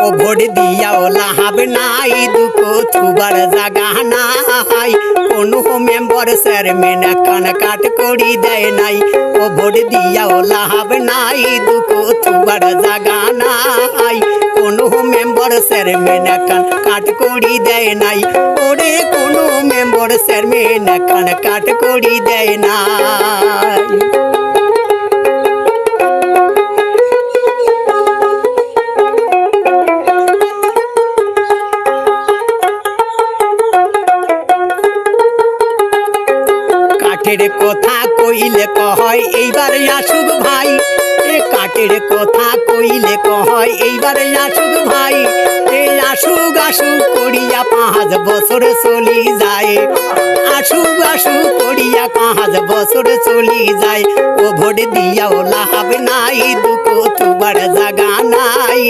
ও vote দিয়াও লাভ নাই, দুঃখ থুবার জাগা নাই, কোনো মেম্বার চেয়ারম্যান কান কাট করি দেয় নাই। ও ভোট দিয়াও লাভ নাই, দুঃখ থুবার জাগা নাই, কোনো মেম্বার চেয়ারম্যান কান কাট করি দেয় নাই। ওরে কোনো মেম্বার চেয়ারম্যান কান কাট করি দেয় নাই। কাঠের কথা কইলে কয় এইবার আসুক ভাই, কাঠের কথা কইলে কয় এইবার আসুক ভাই, আসুক আসুক করিয়া 5 বছর চলি যায়, আসুক আসুক করিয়া 5 বছর চলি যায়। ও ভোট দিয়াও লাভ নাই, দুঃখ থুবার জাগা নাই,